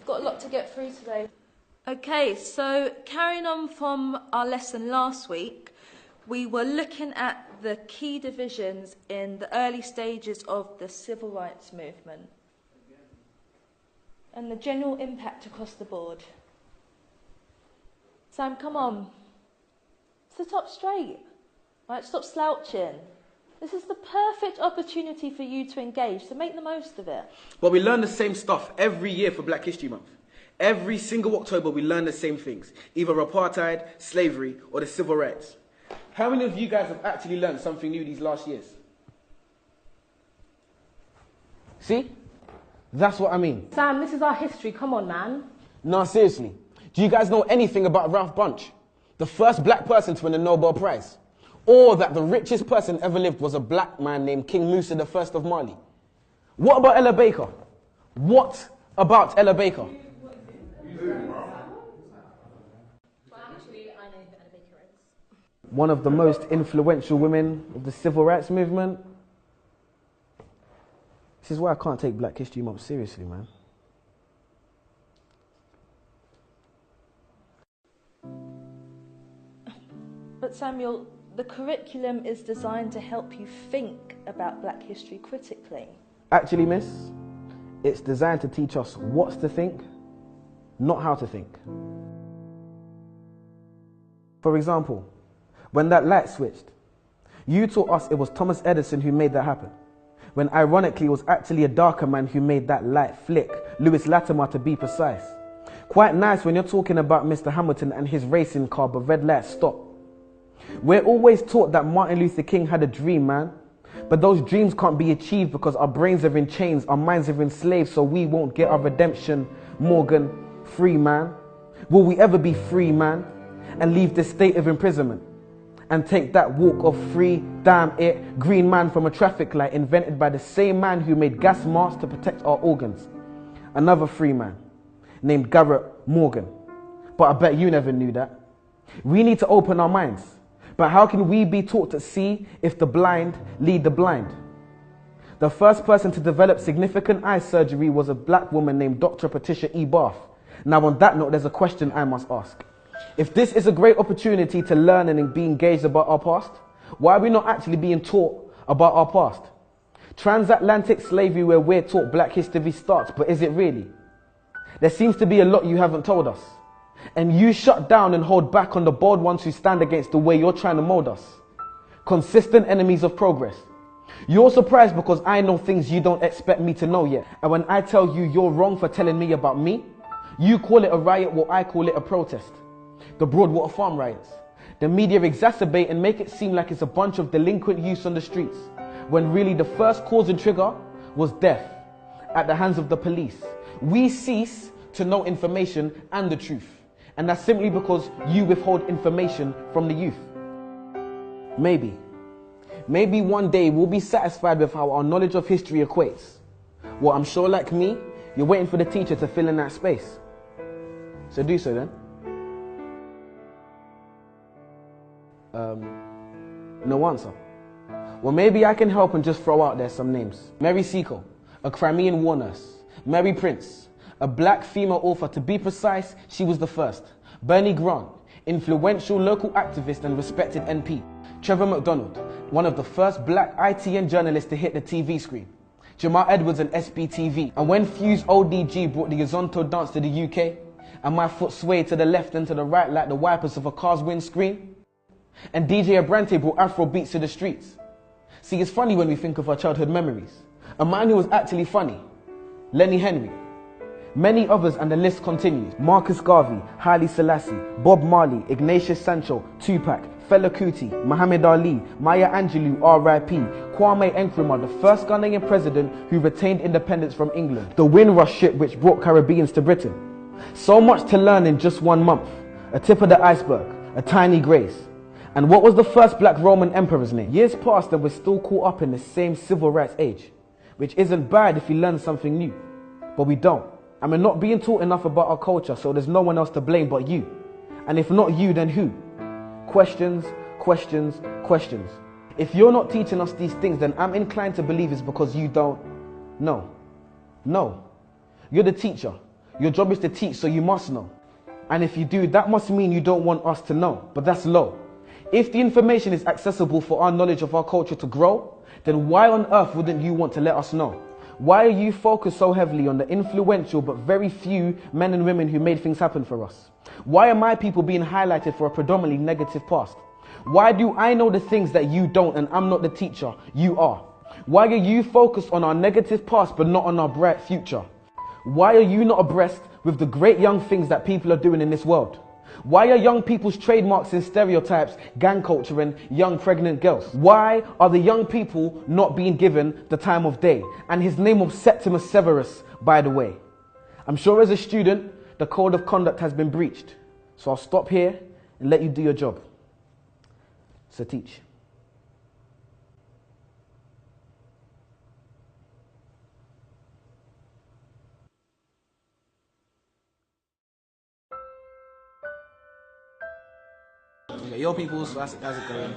got a lot to get through today. Okay, so carrying on from our lesson last week, we were looking at the key divisions in the early stages of the civil rights movement and the general impact across the board. Sam, come on. Sit up straight. Right, stop slouching. This is the perfect opportunity for you to engage, so make the most of it. But we learn the same stuff every year for Black History Month. Every single October we learn the same things, either apartheid, slavery, or the civil rights. How many of you guys have actually learned something new these last years? See? That's what I mean. Sam, this is our history, come on, man. No, seriously. Do you guys know anything about Ralph Bunche? The first black person to win a Nobel Prize? Or that the richest person ever lived was a black man named King Musa I of Mali? What about Ella Baker? What about Ella Baker? One of the most influential women of the civil rights movement. This is why I can't take Black History Month seriously, man. But Samuel, the curriculum is designed to help you think about Black history critically. Actually, miss, it's designed to teach us what to think, not how to think. For example, when that light switched, you taught us it was Thomas Edison who made that happen, when ironically it was actually a darker man who made that light flick, Lewis Latimer to be precise. Quite nice when you're talking about Mr. Hamilton and his racing car, but red lights stop. We're always taught that Martin Luther King had a dream, man. But those dreams can't be achieved because our brains are in chains, our minds are enslaved, so we won't get our redemption. Morgan, free, man. Will we ever be free, man? And leave this state of imprisonment? And take that walk of free, damn it, green man from a traffic light invented by the same man who made gas masks to protect our organs. Another free man named Garrett Morgan. But I bet you never knew that. We need to open our minds. But how can we be taught to see if the blind lead the blind? The first person to develop significant eye surgery was a black woman named Dr. Patricia E. Bath. Now on that note, there's a question I must ask. If this is a great opportunity to learn and be engaged about our past, why are we not actually being taught about our past? Transatlantic slavery, where we're taught Black history starts, but is it really? There seems to be a lot you haven't told us. And you shut down and hold back on the bold ones who stand against the way you're trying to mold us. Consistent enemies of progress. You're surprised because I know things you don't expect me to know yet. And when I tell you you're wrong for telling me about me, you call it a riot while I call it a protest. The Broadwater Farm riots. The media exacerbate and make it seem like it's a bunch of delinquent youths on the streets, when really the first cause and trigger was death at the hands of the police. We cease to know information and the truth. And that's simply because you withhold information from the youth. Maybe one day we'll be satisfied with how our knowledge of history equates. Well, I'm sure like me, you're waiting for the teacher to fill in that space. So do so then. No answer. Well, maybe I can help and just throw out there some names. Mary Seacole, a Crimean war nurse. Mary Prince, a black female author. To be precise, she was the first. Bernie Grant, influential local activist and respected MP. Trevor McDonald, one of the first black ITN journalists to hit the TV screen. Jamal Edwards and SBTV. And when Fuse ODG brought the Yazonto dance to the UK, and my foot swayed to the left and to the right like the wipers of a car's windscreen, and DJ Abrante brought Afro beats to the streets. See, it's funny when we think of our childhood memories. A man who was actually funny, Lenny Henry. Many others, and the list continues. Marcus Garvey, Haile Selassie, Bob Marley, Ignatius Sancho, Tupac, Fela Kuti, Muhammad Ali, Maya Angelou, R.I.P., Kwame Nkrumah, the first Ghanaian president who retained independence from England, the Windrush ship which brought Caribbeans to Britain. So much to learn in just 1 month. A tip of the iceberg, a tiny grace. And what was the first black Roman emperor's name? Years passed and we're still caught up in the same civil rights age, which isn't bad if you learn something new. But we don't. And we're not being taught enough about our culture, so there's no one else to blame but you. And if not you, then who? Questions, questions, questions. If you're not teaching us these things, then I'm inclined to believe it's because you don't know. No. You're the teacher. Your job is to teach, so you must know. And if you do, that must mean you don't want us to know, but that's low. If the information is accessible for our knowledge of our culture to grow, then why on earth wouldn't you want to let us know? Why are you focused so heavily on the influential but very few men and women who made things happen for us? Why are my people being highlighted for a predominantly negative past? Why do I know the things that you don't and I'm not the teacher, you are? Why are you focused on our negative past but not on our bright future? Why are you not abreast with the great young things that people are doing in this world? Why are young people's trademarks and stereotypes gang culture and young pregnant girls? Why are the young people not being given the time of day? And his name was Septimus Severus, by the way. I'm sure as a student, the code of conduct has been breached. So I'll stop here and let you do your job. So teach. Okay, yo peoples, how's it going?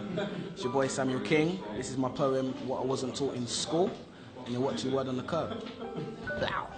It's your boy Samuel King. This is my poem, What I Wasn't Taught in School. And you're watching Word on the Curb. Bow.